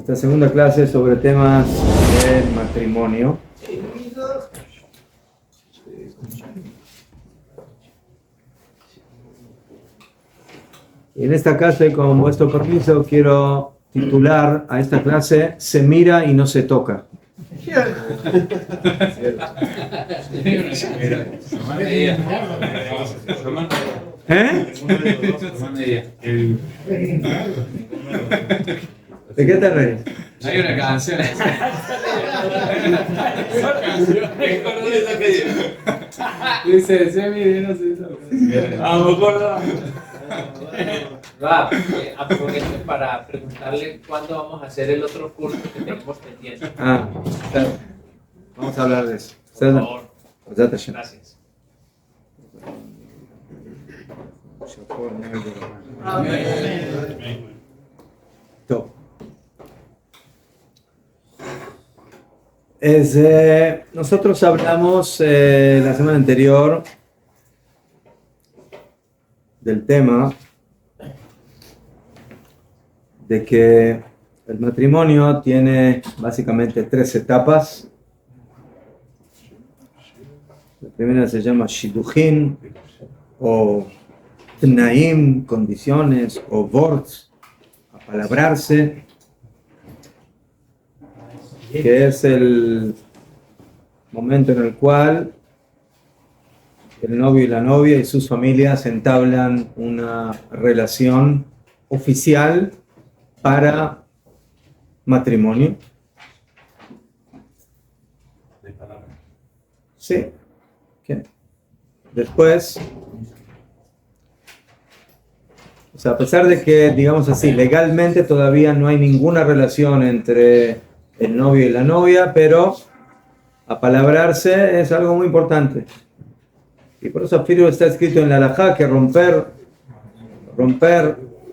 Esta segunda clase es sobre temas del matrimonio. Y en esta clase, con vuestro permiso, quiero titular a esta clase "Se mira y no se toca". ¿Eh? ¿De qué te reís? Hay una canción. Dice, se mide, no se toca. Va, aprovecho para preguntarle cuándo vamos a hacer el otro curso que tenemos pendiente. Vamos a hablar de eso. Por favor. Gracias. Top. Nosotros hablamos la semana anterior del tema de que el matrimonio tiene básicamente 3 etapas. La primera se llama Shidduchin o Tnaim, condiciones, o Vorts, apalabrarse, que es el momento en el cual el novio y la novia y sus familias entablan una relación oficial para matrimonio. Sí. ¿Qué? Después, o sea, a pesar de que, digamos así, legalmente todavía no hay ninguna relación entre el novio y la novia, pero apalabrarse es algo muy importante. Y por eso afirmo está escrito en la halajá que romper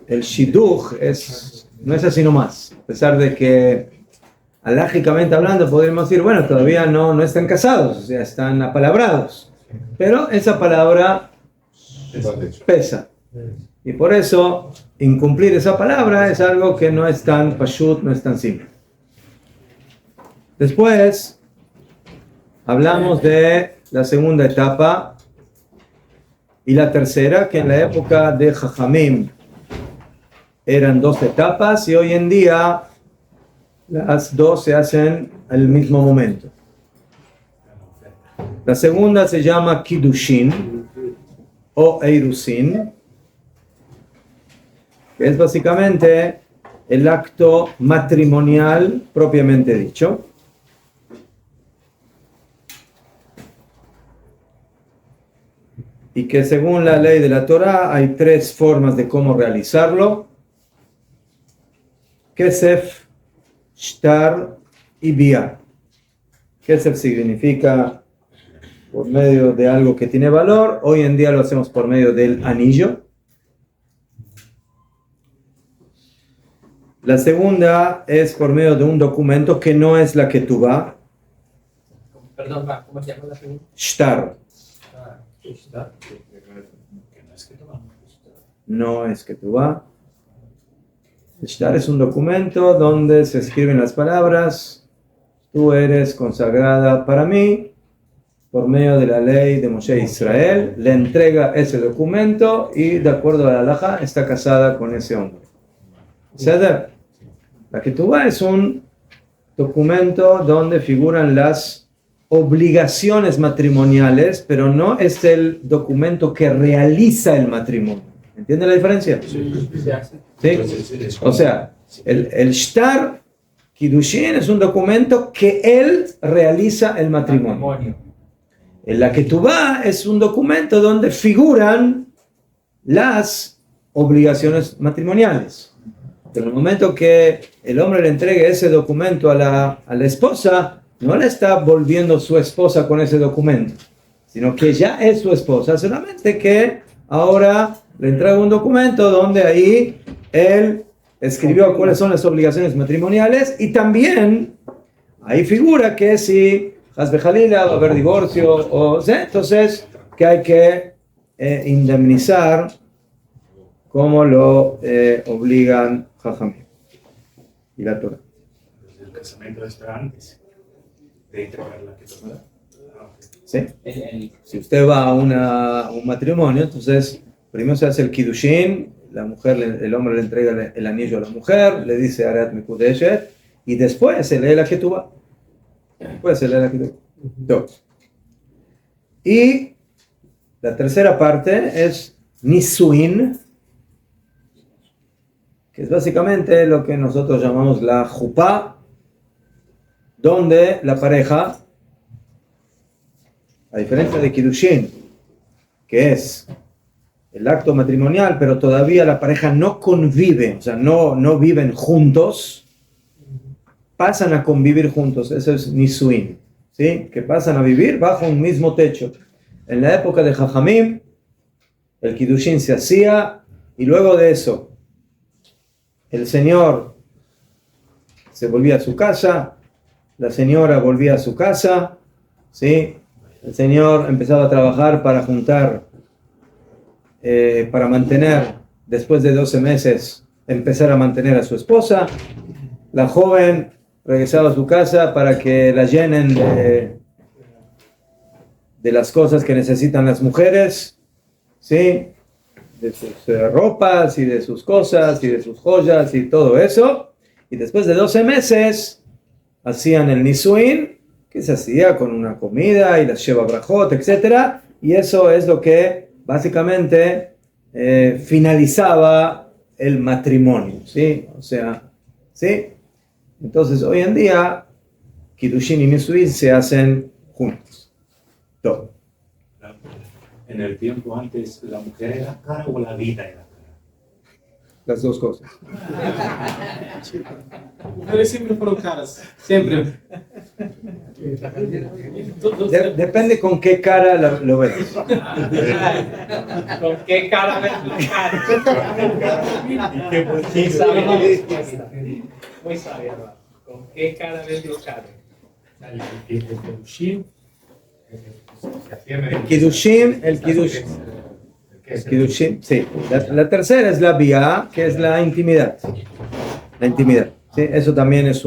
el shidduch no es así nomás. A pesar de que, halágicamente hablando, podríamos decir, bueno, todavía no están casados, o sea, están apalabrados. Pero esa palabra pesa. Y por eso, incumplir esa palabra es algo que no es tan pashut, no es tan simple. Después, hablamos de la segunda etapa y la tercera, que en la época de Jajamim eran 2 etapas y hoy en día las 2 se hacen al mismo momento. La segunda se llama Kiddushin o Eirusin, que es básicamente el acto matrimonial propiamente dicho. Y que según la ley de la Torá hay 3 formas de cómo realizarlo: Kesef, Shtar y Bia. Kesef significa por medio de algo que tiene valor. Hoy en día lo hacemos por medio del anillo. La segunda es por medio de un documento que no es la ketubá. Perdón, ¿cómo se llama la segunda? Shtar. No es ketubá. Shtar es un documento donde se escriben las palabras: tú eres consagrada para mí. Por medio de la ley de Moshe Israel, le entrega ese documento y de acuerdo a la halajá está casada con ese hombre. ¿Ceder? La ketubá es un documento donde figuran las obligaciones matrimoniales, pero no es el documento que realiza el matrimonio. ¿Entiende la diferencia? Sí. O sea, el Shtar Kiddushin es un documento que él realiza el matrimonio. La ketubá es un documento donde figuran las obligaciones matrimoniales. Pero en el momento que el hombre le entregue ese documento a la esposa, no le está volviendo su esposa con ese documento, sino que ya es su esposa, solamente que ahora le entrega un documento donde ahí él escribió cuáles son las obligaciones matrimoniales y también ahí figura que si Hasbe Jalila va a haber divorcio o entonces que hay que indemnizar como lo obligan Jajamim y la Torah. casamiento está antes de entregar la ketubah. ¿Sí? Si usted va a un matrimonio, entonces primero se hace el kiddushin, la mujer, el hombre le entrega el anillo a la mujer, le dice Arat Mikudeshet, y después se lee la ketubah. Después se lee la ketubah. Y la tercera parte es Nisuin, que es básicamente lo que nosotros llamamos la jupá, donde la pareja, a diferencia de Kiddushin, que es el acto matrimonial, pero todavía la pareja no convive, o sea, no viven juntos, pasan a convivir juntos. Eso es Nisuin, ¿sí? Que pasan a vivir bajo un mismo techo. En la época de Jajamim, el Kiddushin se hacía, y luego de eso, el señor se volvía a su casa, la señora volvía a su casa, ¿sí? El señor empezaba a trabajar para juntar, para mantener, después de 12 meses, empezar a mantener a su esposa. La joven regresaba a su casa para que la llenen de las cosas que necesitan las mujeres, ¿sí? De sus ropas y de sus cosas y de sus joyas y todo eso. Y después de 12 meses hacían el Nisuin, que se hacía con una comida y la Sheva Brajot, etc. Y eso es lo que básicamente finalizaba el matrimonio, ¿sí? O sea, ¿sí? Entonces hoy en día Kiddushin y Nisuin se hacen juntos. Todo. En el tiempo antes, ¿la mujer era cara o la vida era cara? Las dos cosas. Mujeres siempre fueron caras, siempre. Depende con qué cara lo ves. ¿Con qué cara ves la cara? Muy sabia. Muy sabia, hermano. ¿Con qué cara ves la cara? El Kiddushin, sí. La tercera es la vía, que es la intimidad. La intimidad, ¿sí? Eso también es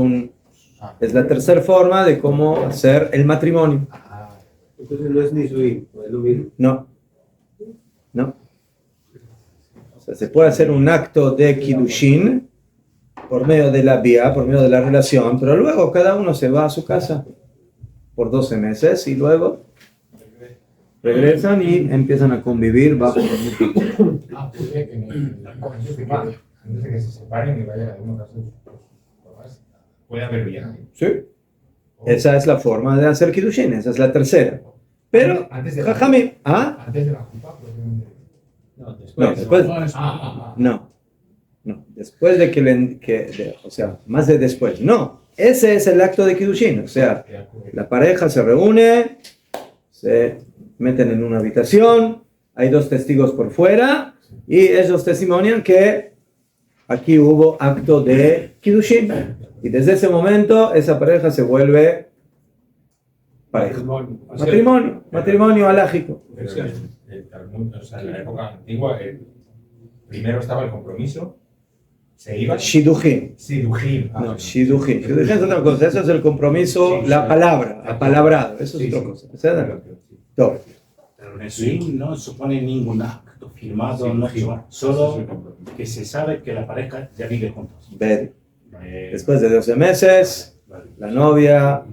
la tercera forma de cómo hacer el matrimonio. Entonces no es Nisuin, no es lo mismo. No. O sea, se puede hacer un acto de Kiddushin por medio de la vía, por medio de la relación, pero luego cada uno se va a su casa por 12 meses y luego regresan y empiezan a convivir bajo el mismo techo. Puede que en la convención firmada, antes de que se separen y vayan a una casa de sus papás, puede haber viaje. Sí. Esa es la forma de hacer Kiddushin, esa es la tercera. Pero, Antes de la Jajamim, Antes de la junta, probablemente. No, después. No. Después de o sea, más de después. No, ese es el acto de Kiddushin. O sea, la pareja se reúne, se meten en una habitación, hay dos testigos por fuera y ellos testimonian que aquí hubo acto de Kiddushin. Y desde ese momento esa pareja se vuelve pareja. Matrimonio halágico. Pero el Talmud, o sea, en la época antigua, primero estaba el compromiso, se iba. Shidujim. Shidujim. No, Shidujim. Shidujim es otra cosa. Eso es el compromiso, la palabra, apalabrado. Eso es otra cosa. ¿Verdad? Todo. Pero Nisuin no supone ningún acto firmado, no solo que se sabe que la pareja ya vive juntos. Después de 12 meses, la novia,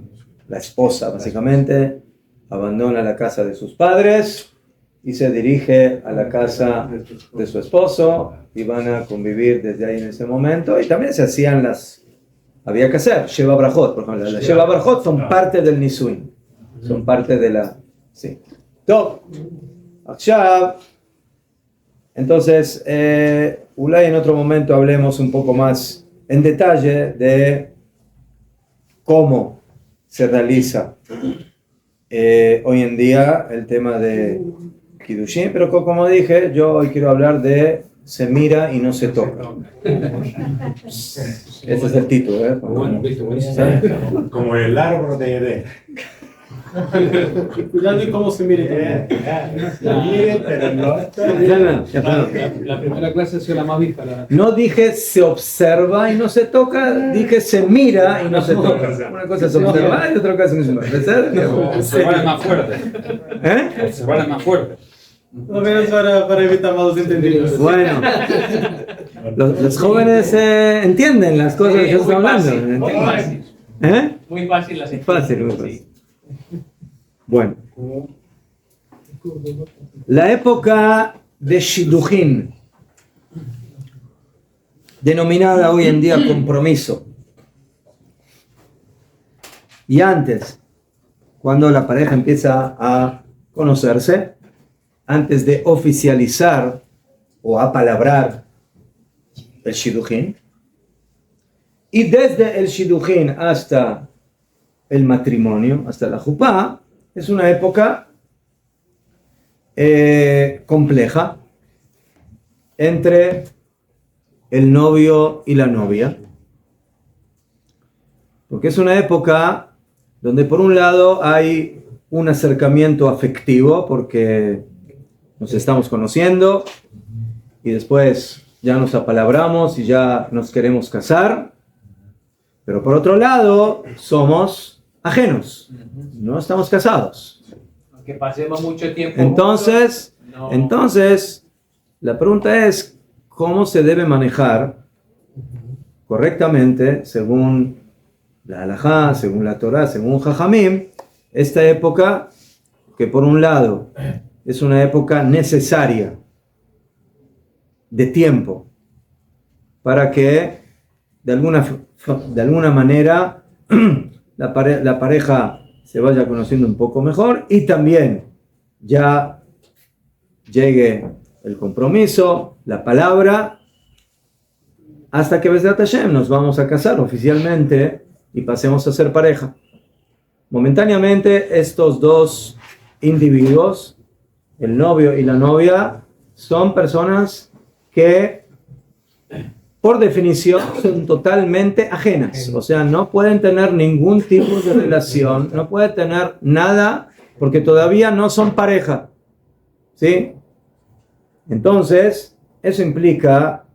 la esposa básicamente, abandona la casa de sus padres y se dirige a la casa de su esposo y van a convivir desde ahí en ese momento. Y también se hacían había que hacer Sheva Brajot, por ejemplo. Las Sheva Brajot son parte del Nisuin, son parte de la... Sí. Entonces, Ulay en otro momento hablemos un poco más en detalle de cómo se realiza hoy en día el tema de Kiddushin, pero como dije, yo hoy quiero hablar de se mira y no se toca. Ese es el título, Bueno, Como el árbol de Edén. Y cuidado de cómo se mire también. Mire, pero no. La primera clase ha sido la más vista. No dije se observa y no se toca, dije se mira y no se toca. Una cosa es observar y otra cosa es Observar es más fuerte. ¿Eh? Observar es más fuerte. Lo menos para evitar malos entendidos. Bueno, los jóvenes entienden las cosas que yo estoy hablando. Muy fácil. ¿Eh? Muy fácil las Fácil, muy fácil. Bueno, la época de Shidduchim, denominada hoy en día compromiso. Y antes, cuando la pareja empieza a conocerse, antes de oficializar o apalabrar el Shidduchim, y desde el Shidduchim hasta el matrimonio, hasta la Jupá, es una época compleja entre el novio y la novia. Porque es una época donde por un lado hay un acercamiento afectivo, porque nos estamos conociendo y después ya nos apalabramos y ya nos queremos casar. Pero por otro lado, somos ajenos, no estamos casados. Aunque pasemos mucho tiempo. Entonces, juntos, no. entonces, la pregunta es, ¿cómo se debe manejar correctamente, según la halajá, según la Torá, según Jajamim, esta época que por un lado es una época necesaria de tiempo para que de alguna manera la pareja se vaya conociendo un poco mejor y también ya llegue el compromiso, la palabra, hasta que Besdat Hashem nos vamos a casar oficialmente y pasemos a ser pareja. Momentáneamente estos dos individuos, el novio y la novia, son personas que por definición son totalmente ajenas, o sea, no pueden tener ningún tipo de relación, no pueden tener nada porque todavía no son pareja, ¿sí? Entonces, eso implica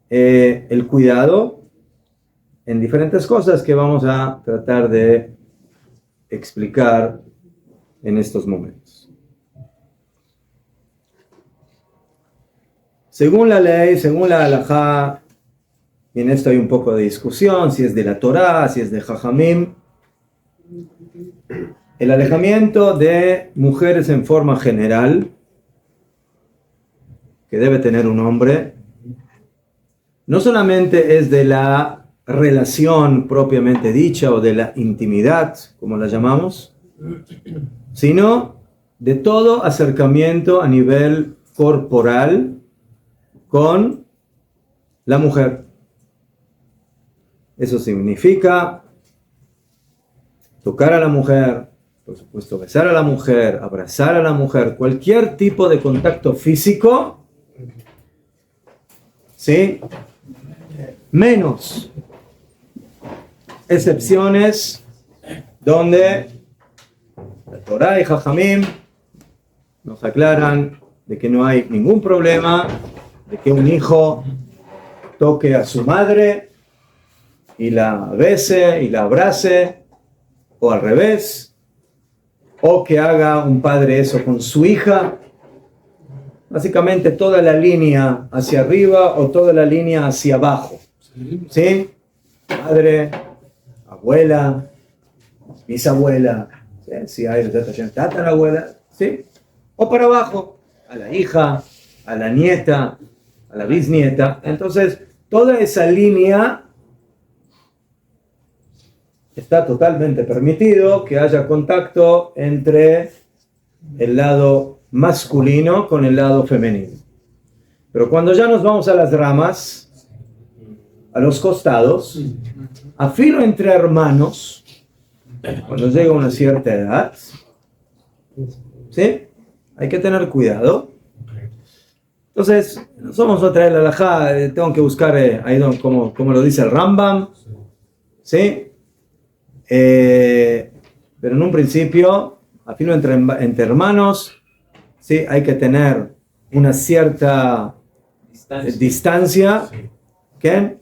el cuidado en diferentes cosas que vamos a tratar de explicar en estos momentos. Según la ley, según la halajá, y en esto hay un poco de discusión, si es de la Torá, si es de Jajamim, el alejamiento de mujeres en forma general, que debe tener un hombre, no solamente es de la relación propiamente dicha o de la intimidad, como la llamamos, sino de todo acercamiento a nivel corporal con la mujer. Eso significa tocar a la mujer, por supuesto besar a la mujer, abrazar a la mujer, cualquier tipo de contacto físico, ¿sí? Menos excepciones donde la Torá y Jajamim nos aclaran de que no hay ningún problema de que un hijo toque a su madre y la bese y la abrace, o al revés, o que haga un padre eso con su hija. Básicamente toda la línea hacia arriba o toda la línea hacia abajo, ¿sí? Madre, abuela, bisabuela, ¿sí? Si hay tatarabuela, ¿sí? O para abajo, a la hija, a la nieta, a la bisnieta. Entonces, toda esa línea está totalmente permitido que haya contacto entre el lado masculino con el lado femenino. Pero cuando ya nos vamos a las ramas, a los costados, a filo entre hermanos, cuando llega una cierta edad, ¿sí? Hay que tener cuidado. Entonces, no somos otra vez la halajá, tengo que buscar ahí como lo dice el Rambam, ¿sí? pero en un principio, afilo entre hermanos, sí, hay que tener una cierta distancia, ¿qué?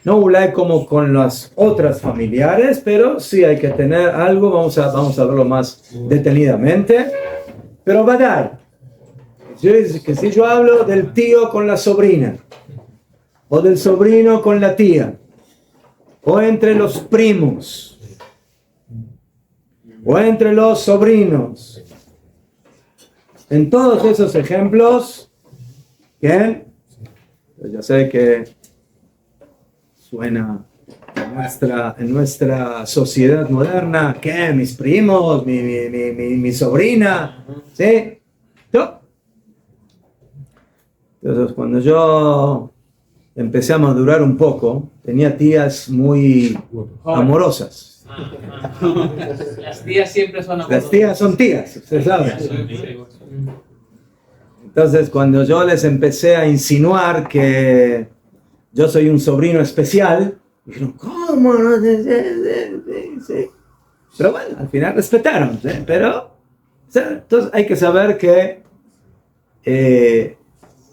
No ulay como con las otras familiares, pero sí hay que tener algo, vamos a verlo más detenidamente. Pero vadai, que si yo hablo del tío con la sobrina, o del sobrino con la tía, o entre los primos, o entre los sobrinos, en todos esos ejemplos, ¿qué? Ya sé que suena en nuestra sociedad moderna, ¿qué? Mis primos, mi sobrina, ¿sí? ¿No? Entonces, cuando yo empecé a madurar un poco, tenía tías muy amorosas. Las tías siempre son amorosas. Las tías son tías, usted sabe. Entonces, cuando yo les empecé a insinuar que yo soy un sobrino especial, dijeron, ¿cómo? Sí. Pero bueno, al final respetaron, ¿sí? Pero, entonces hay que saber que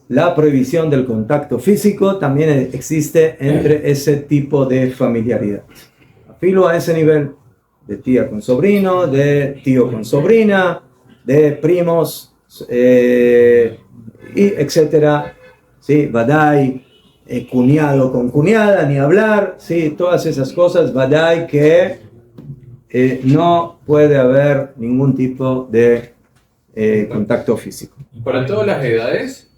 la prohibición del contacto físico también existe entre ese tipo de familiaridad. Afilo a ese nivel de tía con sobrino, de tío con sobrina, de primos, y etcétera, ¿sí? Vadai, cuñado con cuñada, ni hablar, ¿sí? Todas esas cosas, vadai, que no puede haber ningún tipo de contacto físico. ¿Para todas las edades?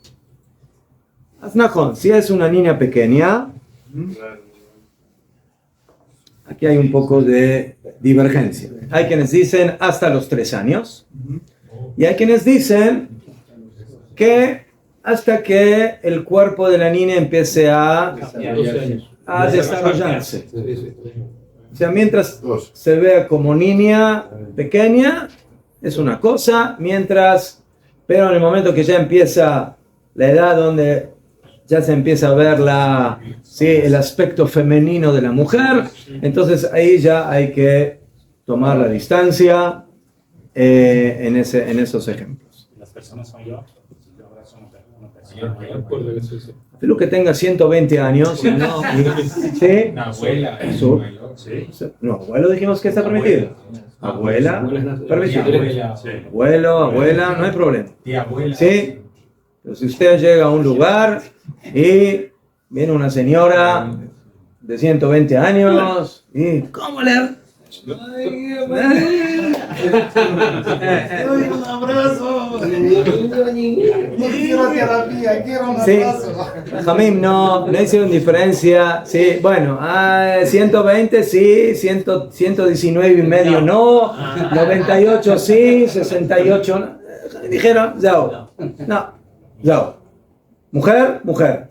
Aznajón, si es una niña pequeña, aquí hay un poco de divergencia. Hay quienes dicen hasta los 3 años, y hay quienes dicen que hasta que el cuerpo de la niña empiece a desarrollarse. O sea, mientras se vea como niña pequeña, es una cosa, pero en el momento que ya empieza la edad donde ya se empieza a ver el aspecto femenino de la mujer, entonces ahí ya hay que tomar la distancia en esos ejemplos. Las personas son yo, ahora son una persona. Lo que tenga 120 años, no, ¿sí? Una abuela, No, abuelo dijimos que está permitido. Abuela, permitido. Abuelo, abuela, no hay problema. Tía abuela. Sí, pero si usted llega a un lugar y viene una señora de 120 años y ¿cómo le? Un abrazo. No quiero terapia, quiero un Sí, abrazo. Jamim, no hicieron diferencia. Sí, bueno, 120 sí, 119 y medio no, 98 sí, 68 no. Dijeron, yao. No, yao. Mujer, mujer.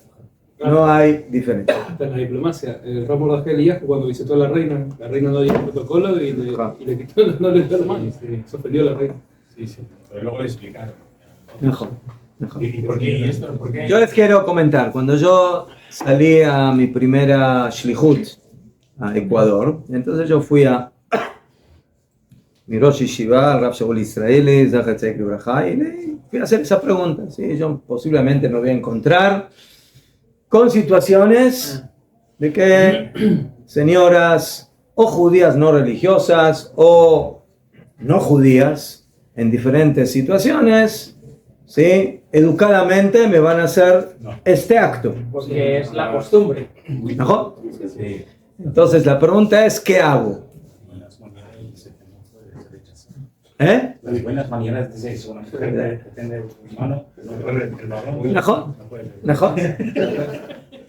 No hay diferencia. Hasta en la diplomacia, el Ramo de Elías, cuando visitó a la reina no dio protocolo y le quitó, no le dio la mano. Se ofendió a la reina. Sí, pero luego le explicaron. Mejor. ¿Y por qué? ¿Y esto? ¿Por qué? Yo les quiero comentar, cuando yo salí a mi primera Shlihut a Ecuador, entonces yo fui a mi Rosh Yeshiva, Rav Shaul Israeli, Zachar Tzadik Libraja, y le fui a hacer esa pregunta. ¿Sí? Yo posiblemente me voy a encontrar con situaciones de que señoras o judías no religiosas o no judías en diferentes situaciones, ¿sí? Educadamente me van a hacer este acto. Porque es la costumbre. ¿No? Entonces la pregunta es, ¿qué hago? Las buenas maneras de sexo, una mujer depende de tu mano, el varón. ¿Mejor?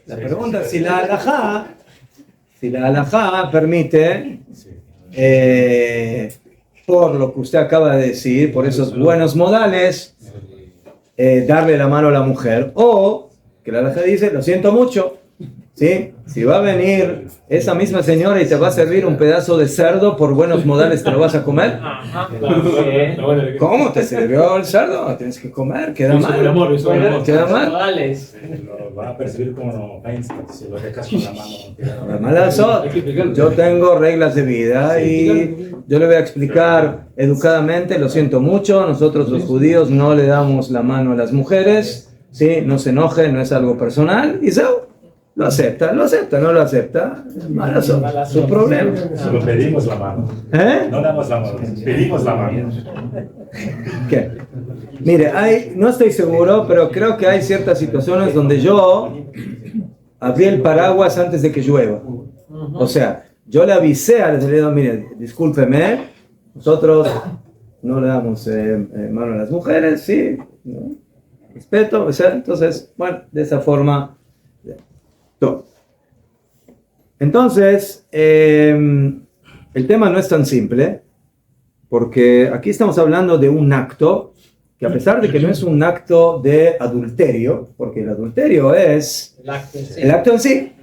La pregunta es si la halajá permite, por lo que usted acaba de decir, por esos buenos modales, darle la mano a la mujer, o que la halajá dice, lo siento mucho, ¿sí? Si va a venir esa misma señora y te va a servir un pedazo de cerdo por buenos modales, ¿te lo vas a comer? Ajá. ¿Cómo te sirvió el cerdo? Tienes que comer, queda Eso es el mal. amor, eso es el amor. Queda mal. Modales. Lo van a percibir como ofensa si lo dejas con la mano. La mala son. Hay que explicarlo. Yo tengo reglas de vida y yo le voy a explicar educadamente, lo siento mucho, nosotros los judíos no le damos la mano a las mujeres, ¿sí? No se enoje, no es algo personal, y eso lo acepta, no lo acepta, mala son, su problema. Solo pedimos la mano. ¿Eh? No damos la mano, pedimos la mano. ¿Qué? Mire, no estoy seguro, pero creo que hay ciertas situaciones donde yo abrí el paraguas antes de que llueva. O sea, yo le avisé al delegado, mire, discúlpeme, nosotros no le damos mano a las mujeres, sí, ¿no? Respeto, o sea, entonces, bueno, de esa forma. No. Entonces, el tema no es tan simple, porque aquí estamos hablando de un acto que, a pesar de que no es un acto de adulterio, porque el adulterio es el acto en sí,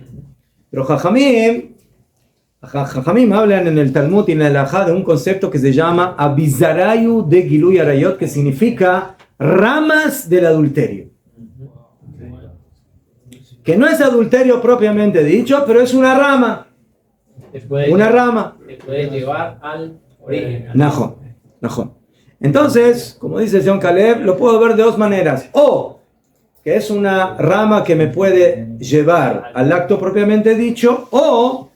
pero Jajamim hablan en el Talmud y en el Alajá de un concepto que se llama Abizarayu de Giluy Arayot, que significa ramas del adulterio. Que no es adulterio propiamente dicho, pero es una rama. Una rama. Te puede llevar al origen. Najón. Entonces, como dice John Caleb, lo puedo ver de dos maneras. O que es una rama que me puede llevar al acto propiamente dicho, o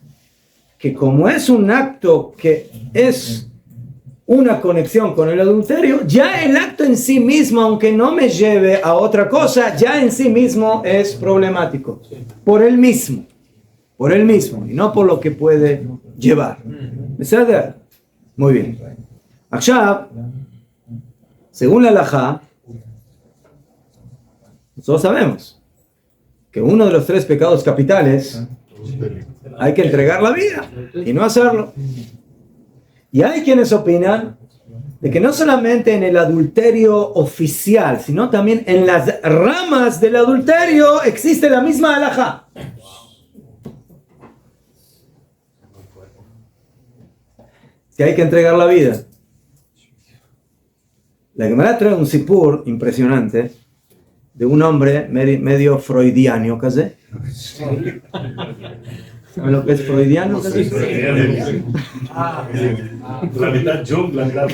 que como es un acto que es una conexión con el adulterio, ya el acto en sí mismo, aunque no me lleve a otra cosa, ya en sí mismo es problemático. Por él mismo, y no por lo que puede llevar. ¿Me sabe? Muy bien. Ahora, según la Alajá, nosotros sabemos que uno de los 3 pecados capitales hay que entregar la vida y no hacerlo. Y hay quienes opinan de que no solamente en el adulterio oficial, sino también en las ramas del adulterio existe la misma halajá. Que hay que entregar la vida. La Gemara trae un sipur impresionante de un hombre medio freudiano, casi. ¿Saben lo que es freudiano? La mitad Jung, la mitad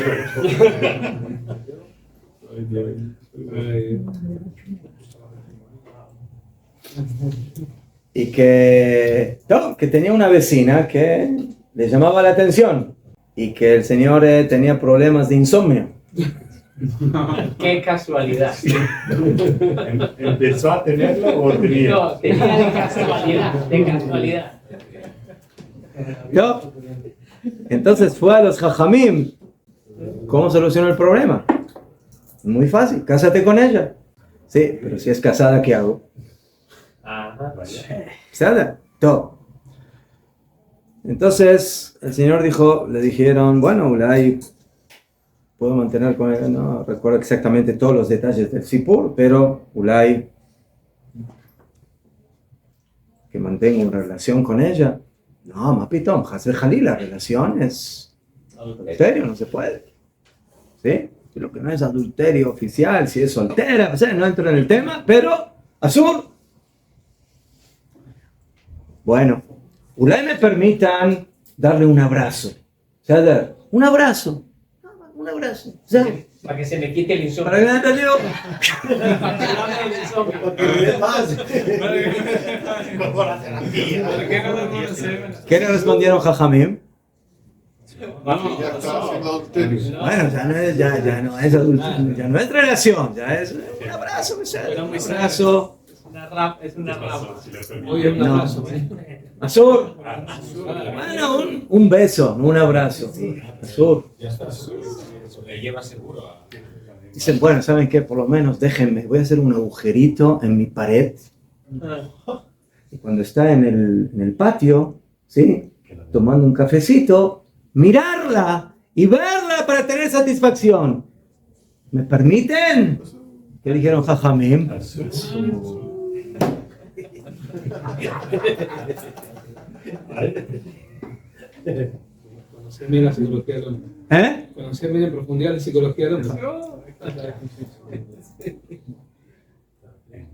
Y que tenía una vecina que le llamaba la atención y que el señor tenía problemas de insomnio. Qué casualidad. ¿Empezó a tenerlo o tenía? No, tenía de casualidad. ¿No? Entonces fue a los Jajamim. ¿Cómo solucionó el problema? Muy fácil, cásate con ella. Sí, pero si es casada, ¿qué hago? Ajá. ¿Casada? Todo. Entonces el señor le dijeron, bueno, Ulay, puedo mantener con ella, no recuerdo exactamente todos los detalles del Sipur, pero Ulay, que mantenga una relación con ella. No, mapitón, Hasbe Jalí, la relación es adulterio, no se puede. ¿Sí? Lo que no es adulterio oficial, si es soltera, o sea, no entro en el tema, pero Azur. Bueno, Ulay me permitan darle un abrazo. O sea, un abrazo. O sea, Para que se me quite el insomnio. para que me entendió. ¿Qué le respondieron Jajamim? Bueno, ya no es adulterio, ya no es relación, ya es un abrazo, un abrazo. Es una rama. Hoy es un abrazo. Azur. Bueno, un beso, no un abrazo. Azur. Le lleva seguro a... Dicen, bueno, ¿saben qué? Por lo menos déjenme, voy a hacer un agujerito en mi pared. Y cuando está en el patio, ¿sí? Tomando un cafecito, mirarla y verla para tener satisfacción. ¿Me permiten? ¿Qué dijeron Jajamim? Conocer bien la psicología del hombre. ¿Eh? Conocer bien en profundidad la psicología del hombre.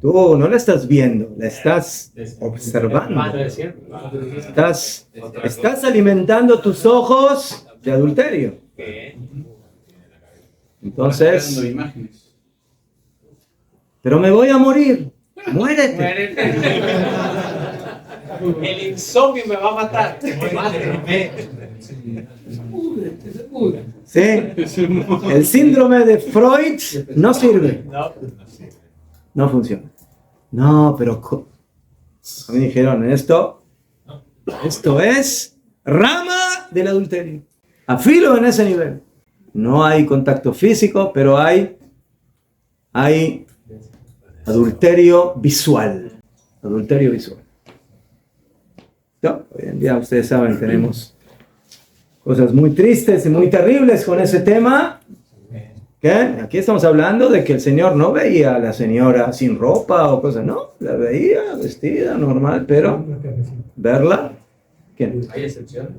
Tú no la estás viendo, la estás observando. Estás alimentando tus ojos de adulterio. Entonces, pero me voy a morir. Muérete. El insomnio me va a matar. Máteme. Sí. El síndrome de Freud no sirve. No funciona. No, pero a mí dijeron esto es rama del adulterio. Afilo en ese nivel. No hay contacto físico, pero hay adulterio visual. Adulterio visual. ¿No? Hoy en día ustedes saben, tenemos cosas muy tristes y muy terribles con ese tema. ¿Qué? Aquí estamos hablando de que el Señor no veía a la señora sin ropa o cosas, no, la veía vestida normal, pero verla, ¿qué? ¿Hay excepciones?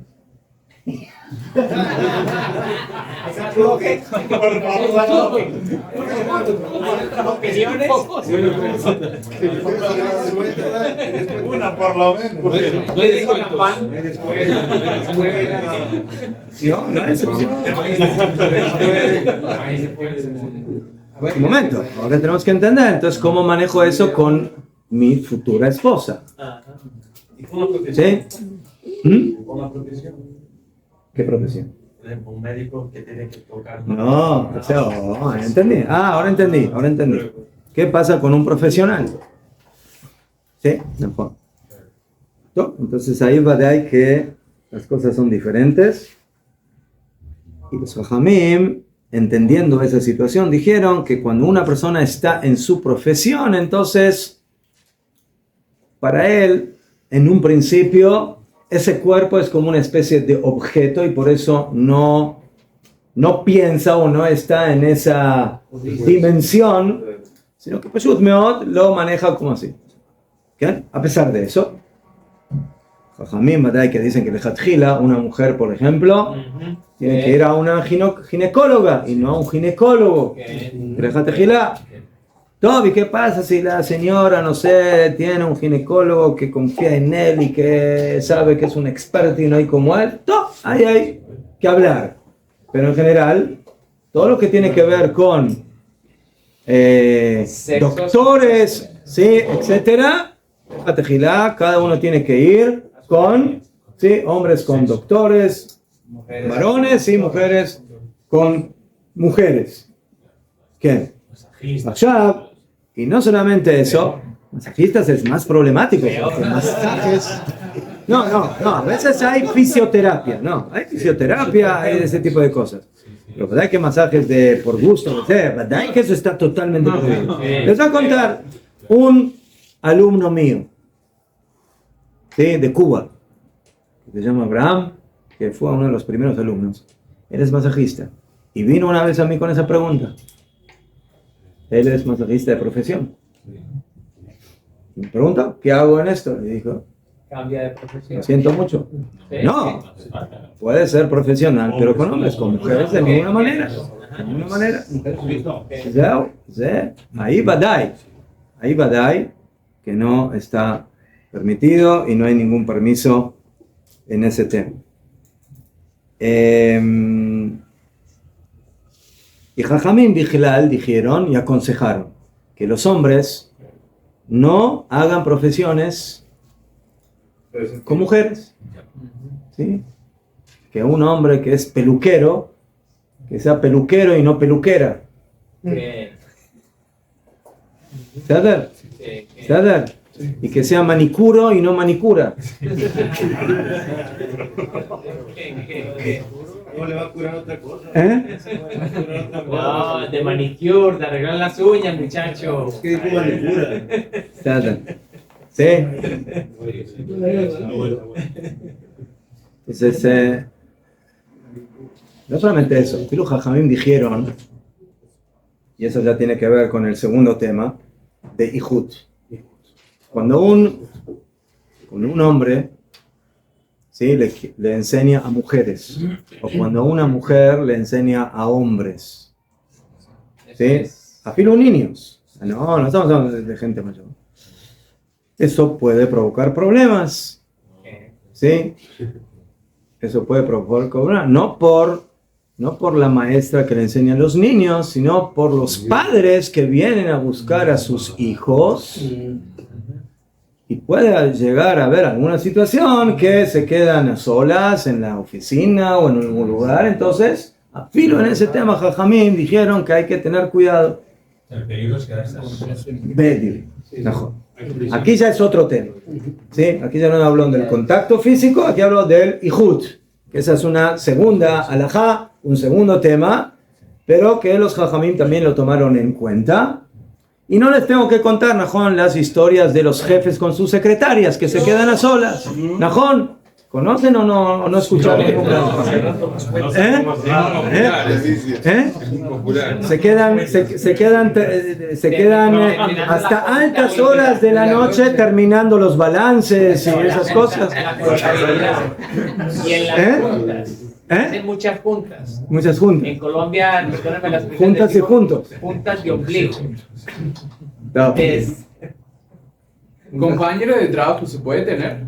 ¿Opiniones? Una por lo menos. No hay descuentos. No es excepción. Un momento, ahora tenemos que entender, entonces, ¿cómo manejo eso con mi futura esposa? ¿Sí? Con la profesión. ¿Qué profesión? Un médico que tiene que tocar. No, o sea, entendí. Ahora entendí. ¿Qué pasa con un profesional? Sí, mejor. ¿No? Entonces ahí va de ahí que las cosas son diferentes. Y los Jajamim, entendiendo esa situación, dijeron que cuando una persona está en su profesión, entonces, para él, en un principio, ese cuerpo es como una especie de objeto y por eso no piensa o no está en esa dimensión, sino que Peshut Meod lo maneja como así. ¿Qué? A pesar de eso, Jajamim, ¿verdad? Que dicen que Lejatjila, una mujer, por ejemplo, tiene que ir a una ginecóloga y no a un ginecólogo. Lejatjila. ¿Y qué pasa si la señora, no sé, tiene un ginecólogo que confía en él y que sabe que es un experto y no hay como él? Ahí hay que hablar. Pero en general, todo lo que tiene que ver con doctores, ¿sí? Etcétera, cada uno tiene que ir con, ¿sí? Hombres con doctores, varones y mujeres con mujeres. ¿Qué? Allá, y no solamente eso, masajistas es más problemático, porque masajes... No, a veces hay fisioterapia, hay hay ese tipo de cosas. Pero verdad que masajes por gusto, verdad que eso está totalmente prohibido. Les voy a contar un alumno mío, ¿sí? De Cuba, que se llama Abraham, que fue uno de los primeros alumnos. Él es masajista, y vino una vez a mí con esa pregunta. Él es masajista de profesión. Me pregunta, ¿qué hago en esto? Le dijo, Cambia de profesión. lo siento mucho. No, puede ser profesional, pero con hombres, con mujeres de ninguna manera. De ninguna manera. Ahí badai, que no está permitido y no hay ningún permiso en ese tema. Y Jajamim Bijlal dijeron y aconsejaron que los hombres no hagan profesiones con mujeres. ¿Sí? Que un hombre que es peluquero, que sea peluquero y no peluquera. ¿Sadar? Y que sea manicuro y no manicura. ¿Cómo le va a curar otra cosa? No, de manicure, de arreglar las uñas, muchacho. ¿Qué dijo manicura? ¿Sí? Entonces, no solamente eso, los Jajamim dijeron, y eso ya tiene que ver con el segundo tema, de Ihut. Cuando un Cuando un hombre, ¿sí?, le enseña a mujeres, o cuando una mujer le enseña a hombres, ¿sí?, a filo niños. No estamos hablando de gente mayor. Eso puede provocar problemas, ¿sí? Eso puede provocar problemas, no por la maestra que le enseña a los niños, sino por los padres que vienen a buscar a sus hijos. Y puede llegar a haber alguna situación que se quedan a solas en la oficina o en algún lugar. Entonces, a filo en ese tema, Jajamín dijeron que hay que tener cuidado. El peligro es quedarse Bedir. Mejor. Aquí ya es otro tema. ¿Sí? Aquí ya no hablo del contacto físico, aquí hablo del ihud. Esa es una segunda alajá, un segundo tema, pero que los Jajamín también lo tomaron en cuenta. Y no les tengo que contar, Najón, las historias de los jefes con sus secretarias que se quedan a solas. Najón, ¿conocen o no escucharon nunca? Se quedan hasta altas horas de la noche terminando los balances y esas cosas. Y en las juntas. Hacen muchas juntas. Muchas juntas. En Colombia, perdóname la expresión, Juntas y decimos juntos. Juntas de ombligo. No. Es, Compañero de trabajo se puede tener.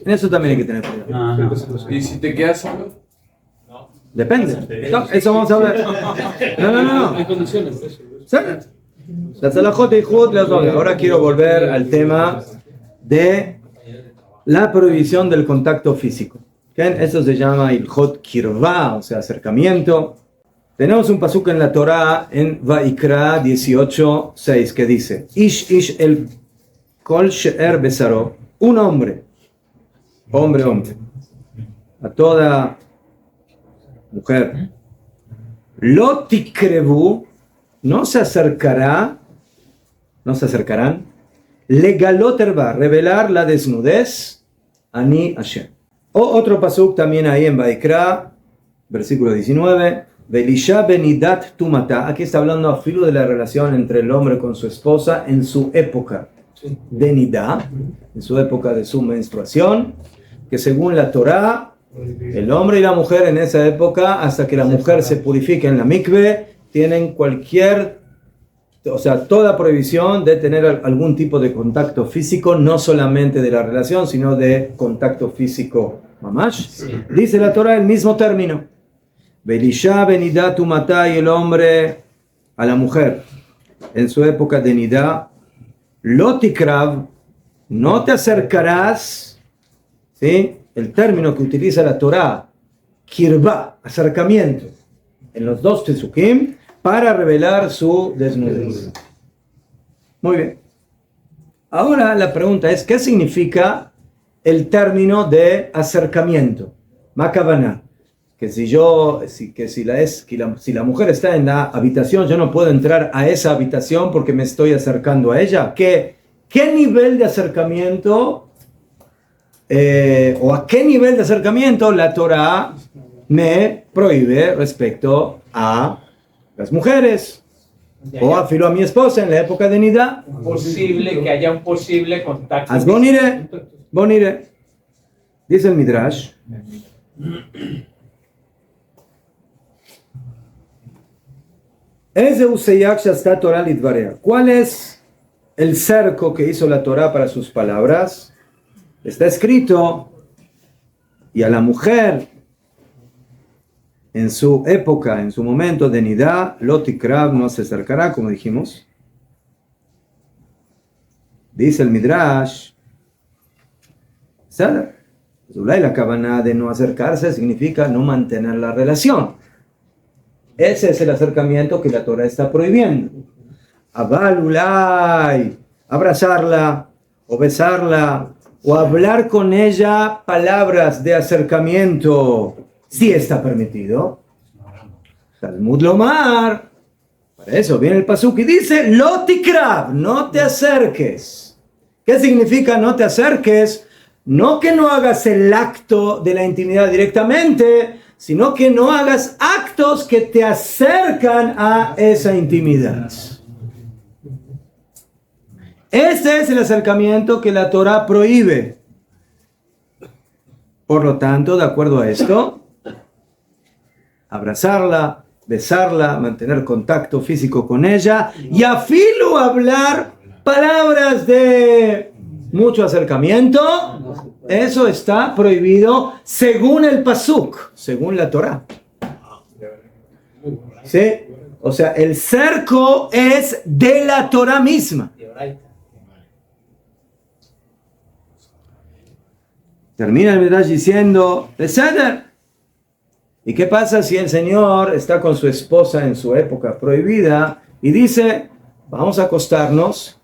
En eso también hay que tener cuidado. Y si te quedas solo, Depende. No, eso vamos a ver. No. hay condiciones. Eso. ¿Sí? La Salahot y Ihud, ahora quiero volver al tema de la prohibición del contacto físico. Eso se llama Ilhot Kirva, o sea, acercamiento. Tenemos un pasuk en la Torá, en Vaikra 18:6, que dice: Ish el kol she'er besaro, un hombre, a toda mujer, lo tikrevu, no se acercarán, legaloterva, revelar la desnudez, ani Hashem. O otro pasuk también ahí en Vaikra, versículo 19, Belisha benidat tumata. Aquí está hablando a filo de la relación entre el hombre con su esposa en su época de nidá, en su época de su menstruación, que según la Torá, el hombre y la mujer en esa época, hasta que la mujer se purifique en la mikve, tienen toda prohibición de tener algún tipo de contacto físico, no solamente de la relación, sino de contacto físico mamash. Dice la Torá el mismo término. Belisha benidá tumata, y el hombre a la mujer en su época de nidá, lotikrav, no te acercarás, ¿sí? El término que utiliza la Torá, kirba, acercamiento, en los dos tesukim, para revelar su desnudez. Muy bien. Ahora la pregunta es, ¿qué significa el término de acercamiento? Makavaná. Que si la mujer está en la habitación, yo no puedo entrar a esa habitación porque me estoy acercando a ella. ¿Qué nivel de acercamiento o a qué nivel de acercamiento la Torá me prohíbe respecto a las mujeres? O afilo a mi esposa en la época de nidá. posible que haya un posible contacto. Haz bonire. Dice el Midrash. ¿Cuál es el cerco que hizo la Torá para sus palabras? Está escrito, y a la mujer en su época, en su momento de nidá, lotikrav, no se acercará, como dijimos. Dice el Midrash, la cabana de no acercarse significa no mantener la relación. Ese es el acercamiento que la Torá está prohibiendo. Abalulay, abrazarla o besarla o hablar con ella palabras de acercamiento, sí está permitido. Talmud Lomar, para eso viene el pasuk y dice, lotikrav, no te acerques. ¿Qué significa no te acerques? No que no hagas el acto de la intimidad directamente, sino que no hagas actos que te acercan a esa intimidad. Ese es el acercamiento que la Torah prohíbe. Por lo tanto, de acuerdo a esto, abrazarla, besarla, mantener contacto físico con ella y a filo hablar palabras de mucho acercamiento, eso está prohibido según el pasuk, según la Torah. ¿Sí? O sea, el cerco es de la Torah misma. Termina el Midrash diciendo, Beseder. ¿Y qué pasa si el señor está con su esposa en su época prohibida y dice, vamos a acostarnos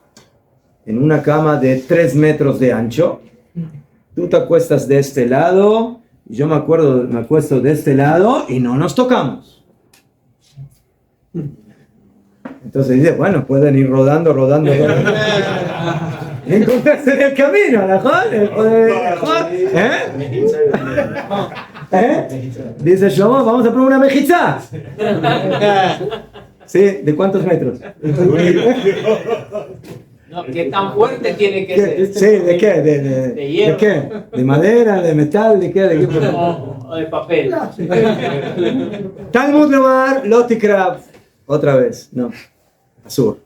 en una cama de 3 metros de ancho? Tú te acuestas de este lado y yo me acuesto de este lado y no nos tocamos. Entonces dice, bueno, pueden ir rodando. Encontrarse en el camino, Dice Shlomo, vamos a probar una mejizá. ¿Sí? ¿De cuántos metros? No, ¿qué tan fuerte tiene que ser? Sí, ¿de qué? ¿De hierro. qué? ¿De madera? ¿De metal? ¿De qué? O de papel. Talmud Lomar, Lotikrab. Otra vez, no. Azur.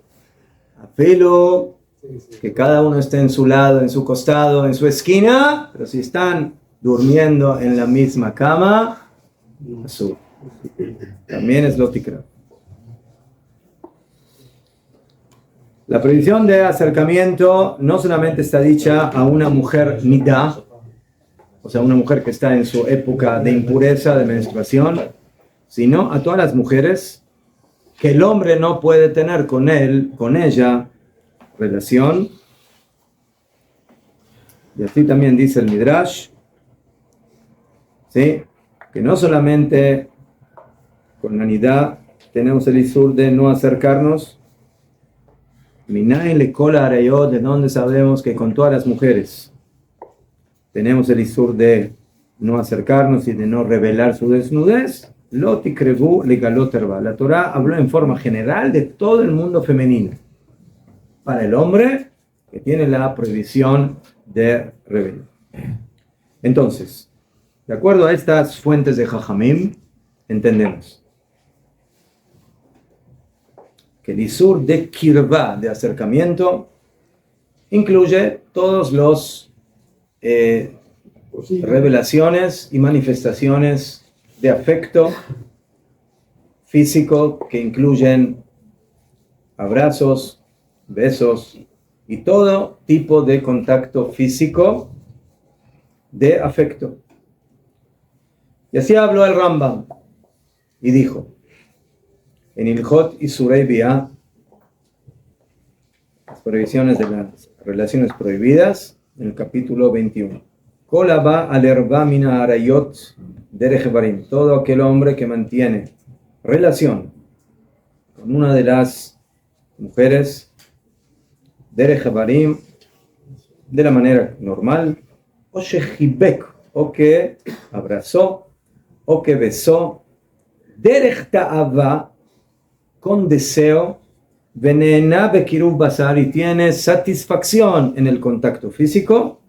Apelo que cada uno esté en su lado, en su costado, en su esquina, pero si están durmiendo en la misma cama, azul. También es Lotikrab. La prohibición de acercamiento no solamente está dicha a una mujer nidá, o sea, una mujer que está en su época de impureza, de menstruación, sino a todas las mujeres que el hombre no puede tener con ella relación. Y así también dice el Midrash, ¿sí? Que no solamente con la nidá tenemos el isur de no acercarnos. Minayin le kola arayot, de donde sabemos que con todas las mujeres tenemos el isur de no acercarnos y de no revelar su desnudez. Loti krevu le galoterba. La Torah habló en forma general de todo el mundo femenino. Para el hombre, que tiene la prohibición de revelar. Entonces, de acuerdo a estas fuentes de Jajamim, entendemos que el isur de kirva, de acercamiento, incluye todos los revelaciones y manifestaciones de afecto físico que incluyen abrazos, besos y todo tipo de contacto físico de afecto. Y así habló el Rambam y dijo en Ilhot Isurei Biá, las prohibiciones de las relaciones prohibidas, en el capítulo 21. Kol haba al herba mina arayot derech barim. Todo aquel hombre que mantiene relación con una de las mujeres derech barim de la manera normal, o shehibek, o que abrazó, o que besó, derech ta'ava, con deseo, venena bekiruv basar, y tiene satisfacción en el contacto físico,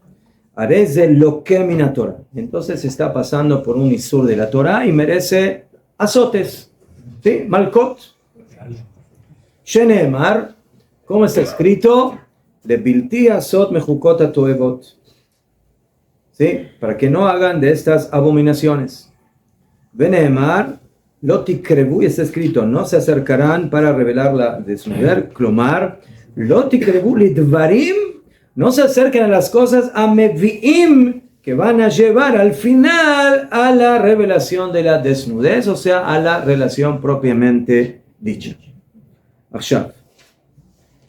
areze loke mina Torah. Entonces está pasando por un isur de la Torah y merece azotes, ¿sí? Malkot. Sheneemar, ¿cómo está escrito? De bilti azot mejukot atoevot, ¿sí? Para que no hagan de estas abominaciones. Veneemar, Lotikrebu, y está escrito, no se acercarán para revelar la desnudez. Clomar, Lotikrebu lidvarim, no se acerquen a las cosas ameviim, que van a llevar al final a la revelación de la desnudez, o sea, a la relación propiamente dicha. Akshav.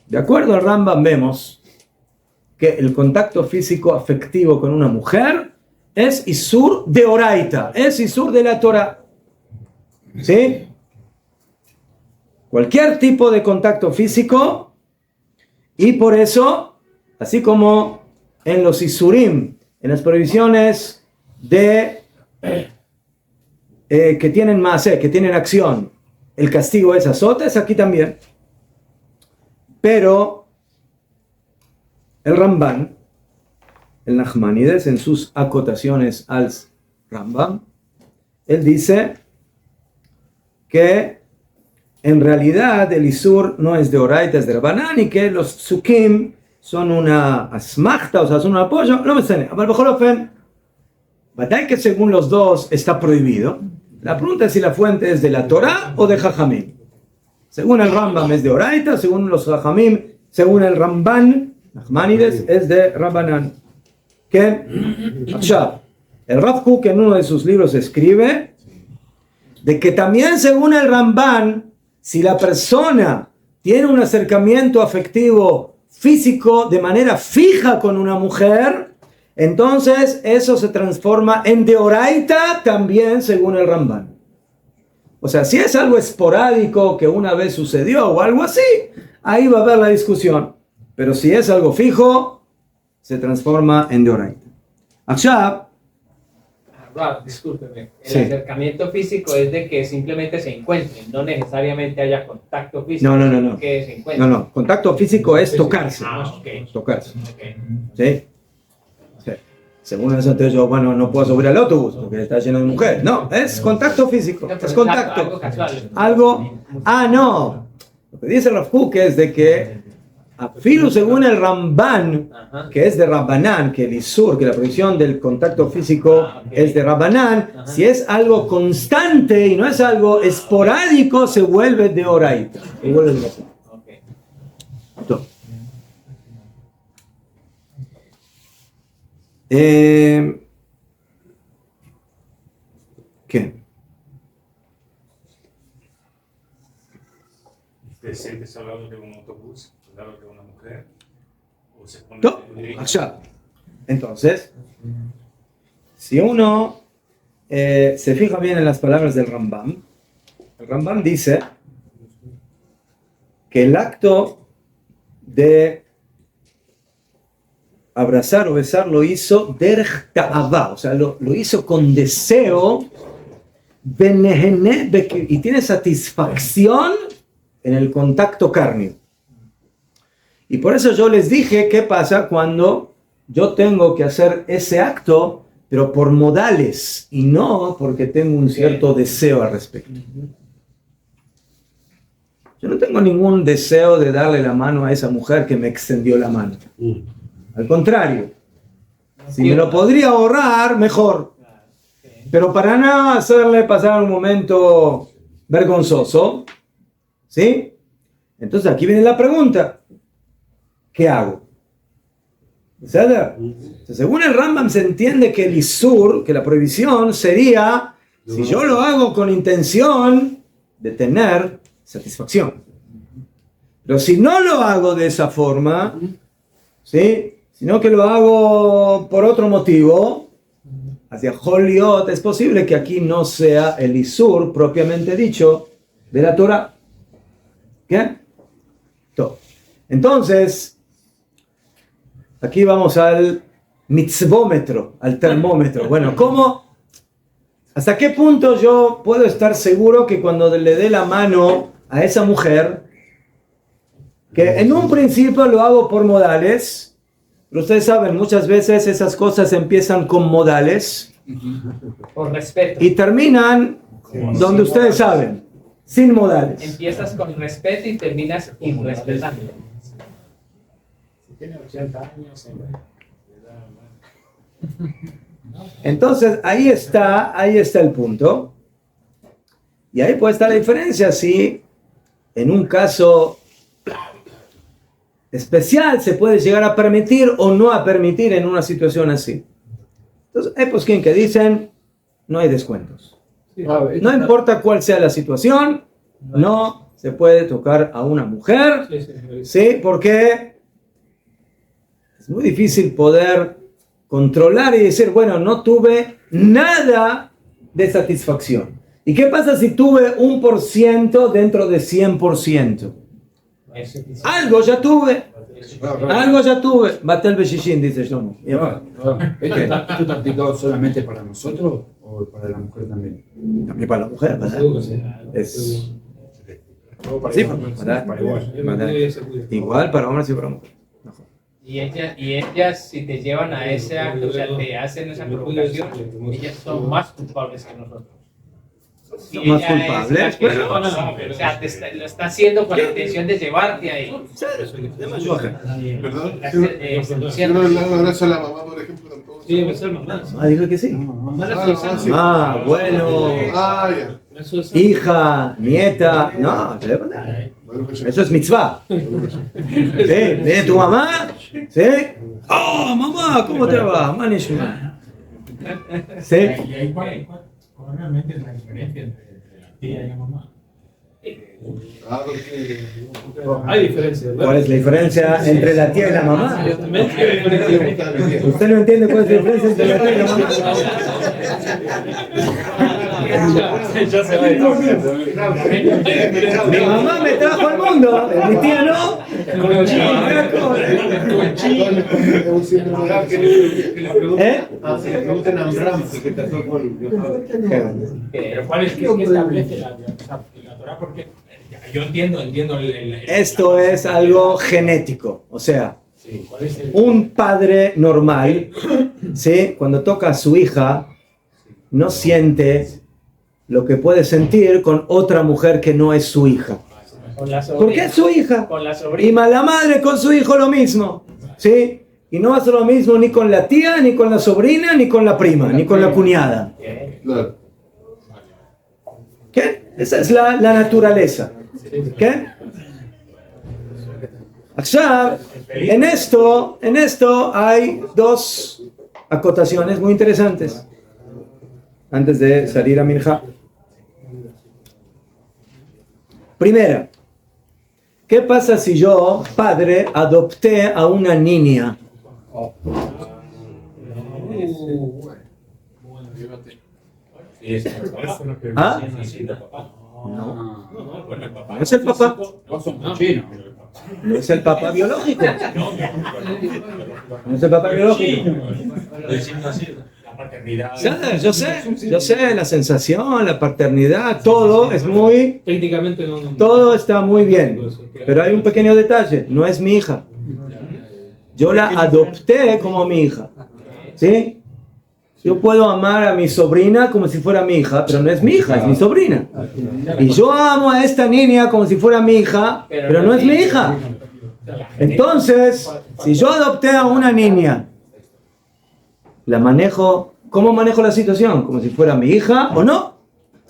De acuerdo al Rambam vemos que el contacto físico afectivo con una mujer es isur de oraita, es isur de la Torah. ¿Sí? Cualquier tipo de contacto físico, y por eso, así como en los isurim, en las prohibiciones de que tienen masé, que tienen acción, el castigo es azotes, aquí también. Pero el Ramban, el Nachmanides, en sus acotaciones al Rambam, él dice que en realidad el Isur no es de Oraita, es de Rabbanán, y que los Sukim son una asmachta, o sea, son un apoyo, no me sé, a lo mejor batalla que según los dos está prohibido. La pregunta es si la fuente es de la Torah o de Jajamim. Según el Rambam es de Oraita, según los Jajamim, según el Ramban, Nachmanides, es de Rabbanán. ¿Qué? El Rav Kook en uno de sus libros escribe de que también según el Ramban, si la persona tiene un acercamiento afectivo físico de manera fija con una mujer, entonces eso se transforma en deoraita también según el Ramban. O sea, si es algo esporádico que una vez sucedió o algo así, ahí va a haber la discusión. Pero si es algo fijo, se transforma en deoraita. Ahora, discúlpeme, el Sí. acercamiento físico es de que simplemente se encuentren, no necesariamente haya contacto físico. No. Que se encuentren. No, contacto físico es tocarse. Ok. Tocarse. Ok. ¿Sí? Sí. Según eso, entonces yo, bueno, no puedo subir al autobús porque está lleno de mujeres. No, es contacto físico. No, pero Es algo contacto. casual. No. Lo que dice Rav Kook es de que Afilu según el Ramban, Ajá. que es de Rabbanán, que el Isur, que la prohibición del contacto físico Ok. es de Rabbanán, Ajá. si es algo constante y no es algo esporádico, se vuelve de Oraita. Se vuelve de Oraita. Ok. Listo. ¿Qué? ¿Te sientes al lado de un autobús, al lado de una mujer? ¿O se pone No, allá. Entonces, si uno se fija bien en las palabras del Rambam, el Rambam dice que el acto de abrazar o besar lo hizo derech ta'avá, o sea, lo hizo con deseo, y tiene satisfacción en el contacto cárneo. Y por eso yo les dije qué pasa cuando yo tengo que hacer ese acto, pero por modales y no porque tengo un cierto deseo al respecto. Yo no tengo ningún deseo de darle la mano a esa mujer que me extendió la mano. Al contrario, si me lo podría ahorrar, mejor. Pero para nada hacerle pasar un momento vergonzoso, ¿sí? Entonces aquí viene la pregunta. ¿Qué hago? ¿Sabes? Según el Rambam se entiende que el Isur, que la prohibición sería si yo lo hago con intención de tener satisfacción. Pero si no lo hago de esa forma, ¿sí? Sino que lo hago por otro motivo, hacia Joliot, es posible que aquí no sea el Isur propiamente dicho de la Torah. ¿Qué? Entonces, aquí vamos al mitzvómetro, al termómetro. Bueno, ¿cómo? ¿Hasta qué punto yo puedo estar seguro que cuando le dé la mano a esa mujer, que en un principio lo hago por modales, pero ustedes saben, muchas veces esas cosas empiezan con modales Por respeto. y terminan donde ustedes saben, sin modales. Empiezas con respeto y terminas irrespetando. Si tiene 80 años, Entonces, ahí está el punto. Y ahí puede estar la diferencia si en un caso especial se puede llegar a permitir o no a permitir en una situación así. Entonces, hay posquín que dicen, no hay descuentos. No importa cuál sea la situación, no se puede tocar a una mujer, ¿sí? Porque es muy difícil poder controlar y decir, bueno, no tuve nada de satisfacción. ¿Y qué pasa si tuve 1% dentro de 100%? Algo ya tuve. Algo ya tuve. Batel Beshishin, dice Shlomo. ¿Esto está aplicado solamente para nosotros o para la mujer también? También para la mujer, ¿verdad? Es sí, para igual para hombres y para mujeres. Y ellas, si te llevan a ese acto, o sea, te hacen esa provocación, ellas son más culpables que nosotros. Si Son más ella es culpables, la que pero- o sea, lo está haciendo con la intención de llevarte ahí. ¿Verdad? Si Yo no le hago un abrazo a la mamá, por ejemplo, tampoco. Sí, debe ser mamá. Ah, dijo que sí. Sí. Ah, bueno. Ah, ya. Eso es. Hija, nieta. No, te debo dar. Bueno, pues, Eso es mitzvah. ¿Sí? ¿Viene tu mamá? ¿Sí? ¡Oh, mamá! ¿Cómo te va? Manishma. ¿Sí? ¿Y ahí cuál realmente es la diferencia entre la tía y la mamá? porque... Hay diferencias, ¿verdad? ¿Cuál es la diferencia entre la tía y la mamá? Evidentemente hay diferencias. ¿Usted no entiende cuál es la diferencia entre la tía y la mamá? Ya se va. Mi mamá me trajo al mundo, mi tía no. ¿Eh? Si le preguntan a Abraham, que casó con... Pero ¿cuál es que establece la Torah? Porque yo entiendo Esto es algo genético, o sea, Sí, ¿cuál es el... un padre normal, ¿sí? Cuando toca a su hija, no siente lo que puede sentir con otra mujer que no es su hija. Con la sobrina. Porque es su hija. Con la Y sobrina. la madre con su hijo lo mismo, ¿sí? Y no hace lo mismo ni con la tía, ni con la sobrina, ni con la prima, ni con la cuñada. Claro. ¿Qué? Esa es la naturaleza. ¿Qué? Ahora, en esto hay dos acotaciones muy interesantes antes de salir a Minja. Primera, ¿qué pasa si yo, padre, adopté a una niña? ¿Ah? No. No es el papá. No son cochinos. No es el papá biológico. No es el papá biológico. La paternidad. Yo sé, la sensación, la paternidad, todo es muy, Técnicamente no. todo está muy bien. Pero hay un pequeño detalle, no es mi hija. Yo la adopté como mi hija. ¿Sí? Yo puedo amar a mi sobrina como si fuera mi hija, pero no es mi hija, es mi sobrina. Y yo amo a esta niña como si fuera mi hija, pero no es mi hija. Entonces, si yo adopté a una niña, la manejo, ¿cómo manejo la situación? ¿Como si fuera mi hija o no?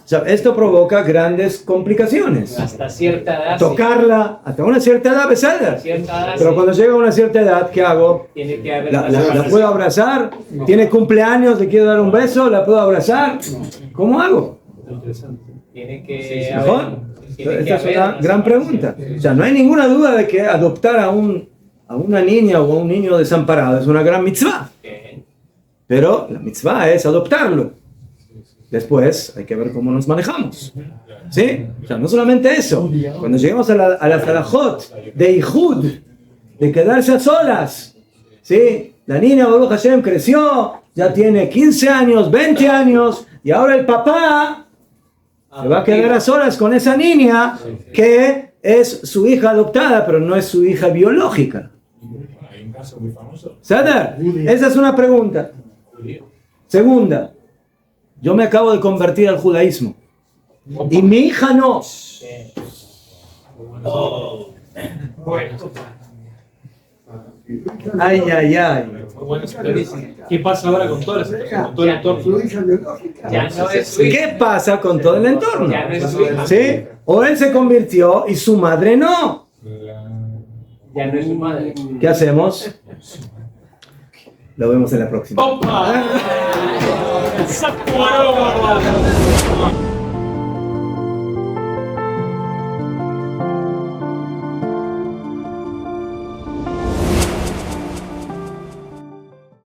O sea, esto provoca grandes complicaciones. Hasta cierta edad. Tocarla hasta una cierta edad, besada. Cierta edad, Pero sí. cuando llega a una cierta edad, ¿qué hago? Tiene que haber ¿La puedo abrazar? ¿Tiene cumpleaños? ¿Le quiero dar un beso? ¿La puedo abrazar? ¿Cómo hago? Tiene que ¿Mejor? tiene que Esta es haber una gran pregunta. O sea, no hay ninguna duda de que adoptar a una niña o a un niño desamparado es una gran mitzvah. Pero la mitzvah es adoptarlo. Después hay que ver cómo nos manejamos. ¿Sí? O sea, no solamente eso. Cuando lleguemos a la halajot de Ihud, de quedarse a solas, ¿sí? La niña Baruch Hashem creció, ya tiene 15 años, 20 años, y ahora el papá se va a quedar a solas con esa niña que es su hija adoptada, pero no es su hija biológica. Hay un caso muy famoso. ¿Sadar? Esa es una pregunta. Segunda, yo me acabo de convertir al judaísmo y mi hija no. Ay, ay, ay. Bueno, ¿qué pasa ahora con toda la situación? Con todo el entorno. Ya no es su hija. ¿Qué pasa con todo el entorno? Ya no es su hija. ¿Sí? O él se convirtió y su madre no. Ya no es su madre. ¿Qué hacemos? Lo vemos en la próxima. ¡Opa! ¡Sacuaro!